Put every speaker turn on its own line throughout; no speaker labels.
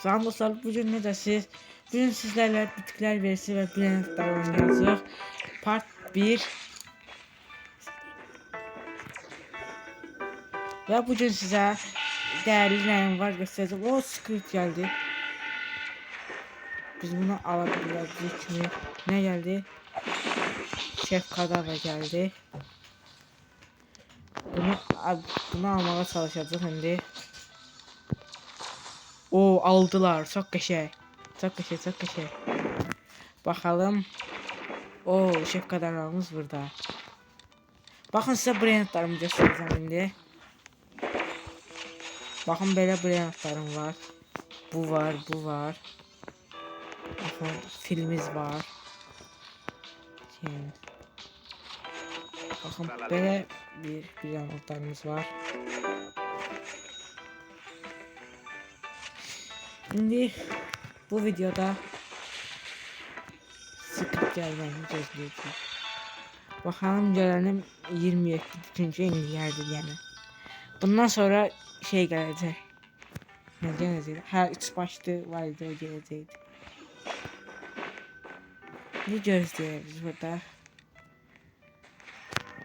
Salam dostlar, bugün necəsiz? Bugün sizlərlə bitiklər verisi və brilliantlar oynayacaq. Part 1. Və bugün sizə dəyərli nəyim var göstərəcəm. O script gəldi. Biz bunu ala biləcəyik kimi. Nə gəldi? Şef Kadava gəldi. Bunu almağa çalışacağıq indi. O aldılar. Çok qəşəng. Çok qəşəng, çok qəşəng. Bakalım. O şef kadarlarımız burada. Bakın size brilliantlarımı göstereceğim indi. Bakın böyle brilliantlarım var. Bu var, bu var. Bakın filmimiz var. Şimdi. Bakın böyle bir brilliantlarımız var. Şimdi bu videoda script gelmeni gözleyeceğim. Bakalım gelenim 27 çünkü indi geldi yani. Bundan sonra şey gelecek. Ne gelecek? Ha 3 başlı vardı o gelecekti. Ne gözleyeceğiz burada?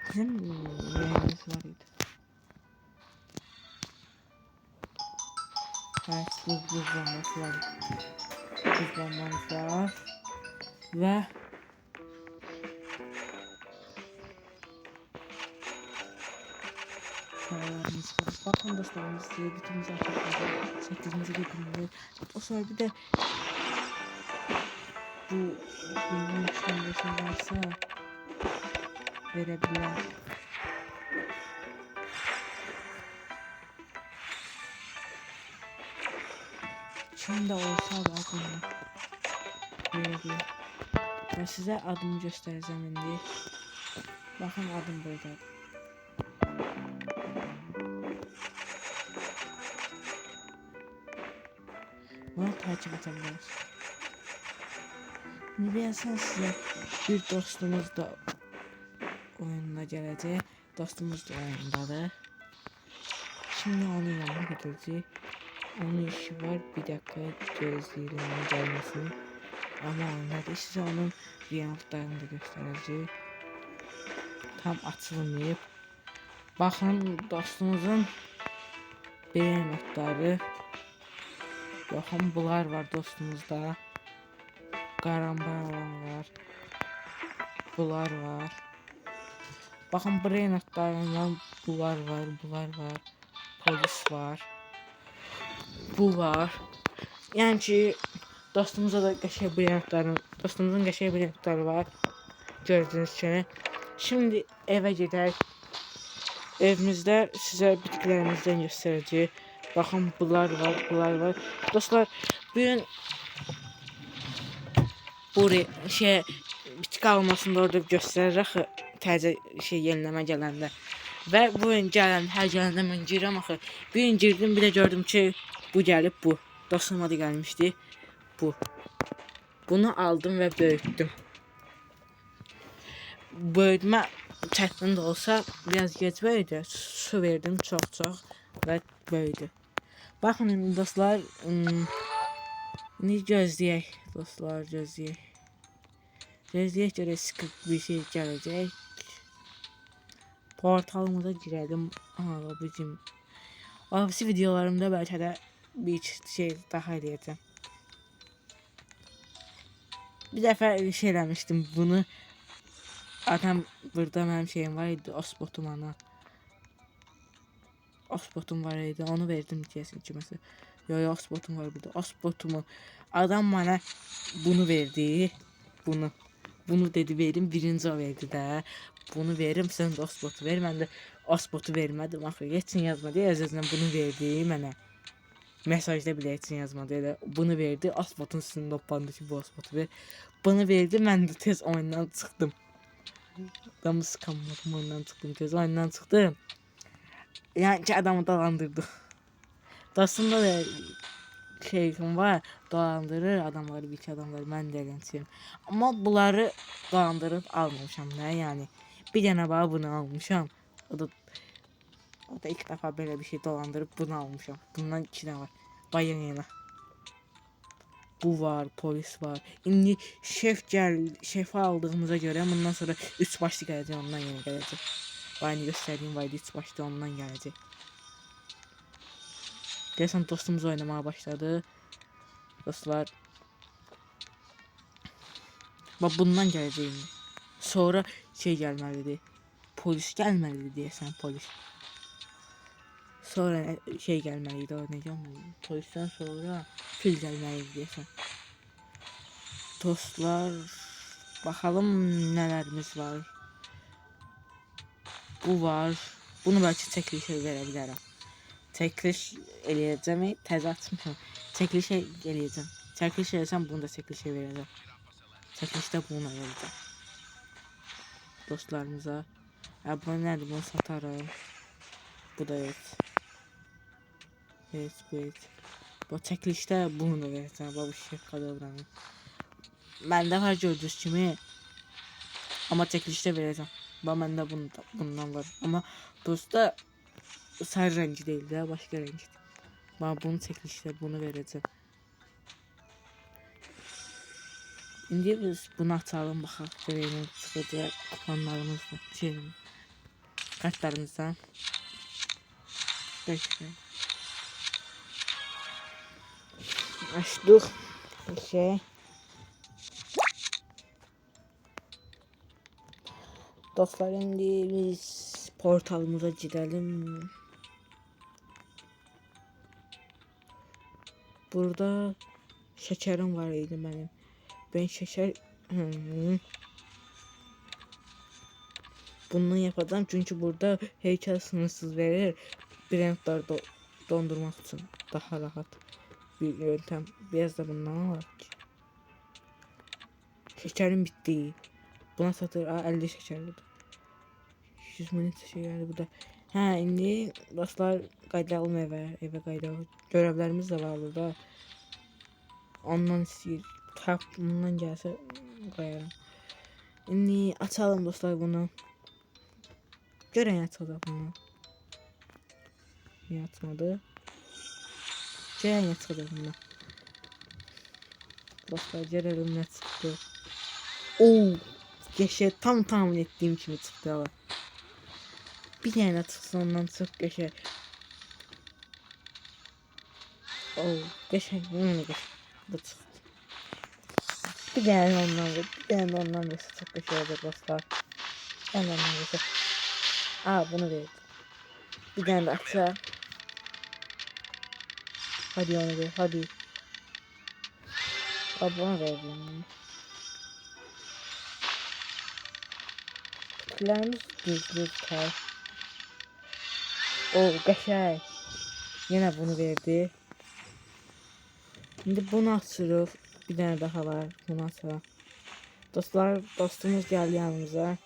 Bizim neyimiz var idi? Evet buz bombası var. Buz bombamız var. Ve bakın dostlarımız size bütün zaten 8. gününde o sonra bir de bu günün içinde varsa verebilirler. Şimdi olsa da aklımda verebilir. Ve size adımı göstereceğim indi. Bakın adım burada. Bunu takip edebiliriz. Nibiyəsən size bir dostumuz da oyununa gelecek. Dostumuz da oyundadır. Şimdi onun yanına gideceğiz. Onun işi var. Bir dakika gözleyelim onun gelmesini. Ama onları size onun riyantlarını da göstereceğim. Tam açılmayıp. Bakın dostumuzun beğen notları. Bakın bunlar var dostumuzda. Karambalan var. Bunlar var. Bakın brain notlarından bunlar var. Bunlar var. Polis var. Bu var. Yani ki dostumuza da qəşəng brilliantları, dostumuzun qəşəng brilliantları var. Gördüğünüz kimi. Şimdi eve gidelim. Evimizde size bitkilerimizden göstereceğim. Bakın bunlar var, bunlar var. Dostlar bugün buraya şey bitki almasında orada göstərərək təzə şey yenileme gələndə. Və bu gün gələn hər gələndə mən girirəm axı. Bir gün girdim bir de gördüm ki bu gelip bu. Dostuma da gelmişti. Bu. Bunu aldım ve büyüttüm. Böyütmə çətin də olsa biraz geç böyüdü. Su verdim çox və böyüdü. Baxın indi dostlar, indi gözləyək dostlar, gözləyək. Gözləyək görək sıkıq bir şey gələcək. Portalımıza girəlim. Aha bizim. Abisi videolarımda bəlkə də bir şey daha eləyəcəm. Bir dəfə şey eləmişdim bunu. Adam burada mənim şeyim var idi, osbotum ana. Osbotum var idi, onu verdim deyesin ki mesela. Yo osbotum var burada, osbotumu. Adam bana bunu verdi, bunu. Bunu dedi verim, birinci o verdi də. Bunu verim, sen de osbotu ver. Mən də osbotu vermədim. Axı geçin yazma deyə öz-özünə bunu verdi mənə. Mesajda bile için yazmadı ya da bunu verdi, osbotun üstünde toplandı ki bu osbotu ver. Bunu verdi, mən də tez oyundan çıxdım. Adamı sıkamadım, oyundan çıktım, tez oyundan çıktım. Yani ki adamı dolandırdı. Aslında da şeyim var, dolandırır adamları, bir adamları, mən də eləmişim. Amma bunları dolandırıb almamışam da yani. Bir dənə bax bunu almışam. O da ilk defa böyle bir şey dolandırıp bunu almışam. Bundan 2 tane var. Bayan yana. Bu var, polis var. İndi şefi aldığımıza göre bundan sonra üç başlı gelecek, ondan yeni gelecek. Aynı gösterdiğim vardı, üç başlı ondan gelecek. Deyəsən dostumuz oynamaya başladı. Dostlar. Bak bundan gelecek indi. Sonra şey gelmelidir. Polis gelmelidir deyəsən polis. Sonra şey gelmeliydi, o ne gelmeliydi. Polisten sonra fil gelmeliydi deyəsən. Dostlar, bakalım nelerimiz var. Bu var. Bunu belki çəkilişə verə bilərəm. Çəkiliş eləyəcəm, təzə açmışam. Çəkilişə eləyəcəm. Çəkiliş eləsəm bunu da çəkilişə verəcəm. Çəkilişdə bunu verəcəm. Dostlarımıza. Bu nədir? Bunu satarım. Bu da evet. Evet. Bu çəkilişdə bunu da verəcəm. Bu şey kadavranı. Məndə var gördüyünüz kimi. Amma çəkilişdə verəcəm. Məndə bundan var. Amma dosta sarı rengi değil de başka rengi. Ben bunu çəkilişdə bunu verəcəm. İndi biz bunu açalım baxaq. Görəyim çıxacaq kuponlarımızla. Kartlarımızdan. Bekle. Açdıq. Şey. Dostlar, indi biz portalımıza gidelim. Burada şekerim var idi benim. Ben şeker bundan yapacağım çünkü burada heykel sınırsız verir. Brandlar dondurmak için daha rahat bir yöntem. Biraz da bundan var ki. Şekerim bitti. Buna satır. 50 şekerlidir. 100 mililitre şey geldi bu da. Ha, indi dostlar qayıdalım evə qayıdalım. Görevlərimiz də var burada. Ondan istəyir. Tap bundan gəlsə qoyarım. İndi açalım dostlar bunu. Görən açalım bunu. Niyə açmadı? Görən açalım bunu. Dostlar görelim ne çıktı. Oo, geçe tam tahmin ettiğim kimi çıktı ama. Bir tane çıksa ondan çok geçe. Oo, geçe bu çıktı. Bir tane ondan da çok geçe olacak dostlar. Ben ondan geçe. Bunu verdim. Bir tane de açsa. Hadi onu ver, hadi. Buna verdim. Kutularımız gizli tutar. Qəşəng. Yine bunu verdi. Şimdi bunu açırıq. Bir tane daha var. Bunu açalım. Dostlar, dostumuz geldi yanımıza.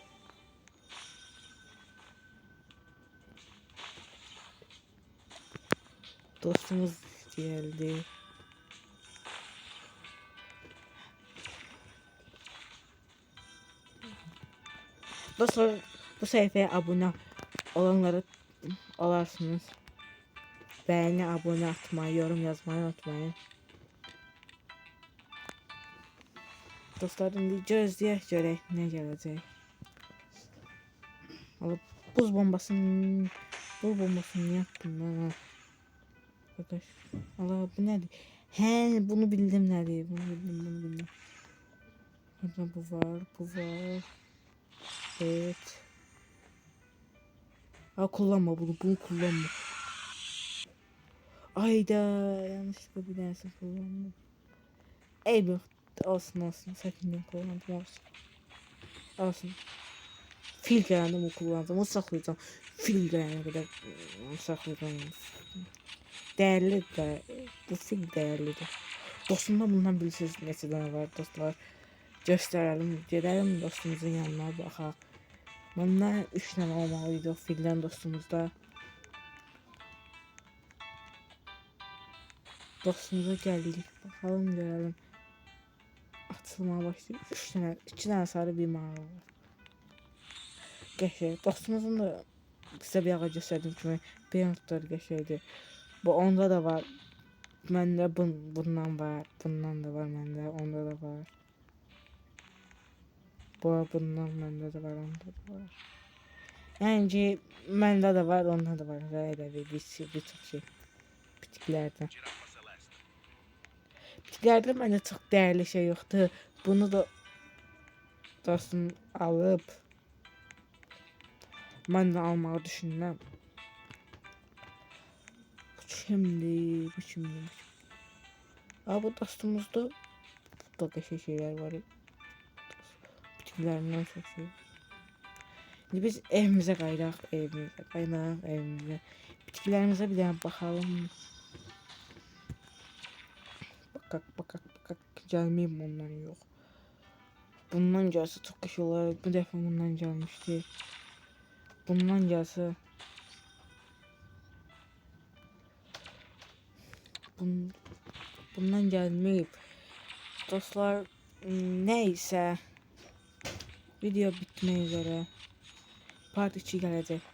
Dostumuz geldi. Dostlar, bu sayfaya abone olanları olarsınız. Beğeni, abone atmayı, yorum yazmayı unutmayın. Dostlar, indi gözləyək görək nə gələcək. Buz bombasını niyə yaptım lan? Arkadaş, Allah, bu nədir? Bunu bildim nədir? Bunu bildim. Burada bu var. Evet. Kullanma bunu kullanma. Ayda yanlışlıkla bir tanesi kullandım. Eyvah, olsun sakın kullandım olsun. Fil geldi mi kullanacağım, o saklayacağım. Fil gelene kadar saklayacağım. Değerli de bu fil değerlidir. Dostumda bundan bilirsiniz neçə dənə var dostlar. Göstərelim, gedəlim dostumuzun yanına baxaq. Bundan 3 tane olmalıydı o filden dostumuzda. Dostumuza geldik. Bakalım görelim. Atılmaya başlıyor. 2 tane sarı bir mavi var. Geçer. Dostumuzun da size bir ara gösterdiğim kimi bir noktaları geçerdi. Bu onda da var. Məndə bundan var. Bundan da var məndə. Onda da var. Bundan məndə də var. Onda da var. Yəni ki, məndə də var. Onda da var. Və elə bir çox şey. Bitkilərdən. Bitkilərdə məndə çox dəyərli şey yoxdur. Bunu da dostum alıb mən də almağı düşünürəm. Bu kimdir? Bu dostumuzda da qəşəng şeylər var. Bitkilərindən çox şey. İndi biz evimizə qayıdaq, evimizə. Bitkilərimizə bir dənə baxalım. Bakaq. Gəlməyib bundan yox. Bundan gəlsə çox qəşəng olar. Bu dəfə bundan gəlmişdi. Bundan gəlsə bundan gəlməyib. Dostlar, nəysə video bitmək üzrə. Part 2 gələcək.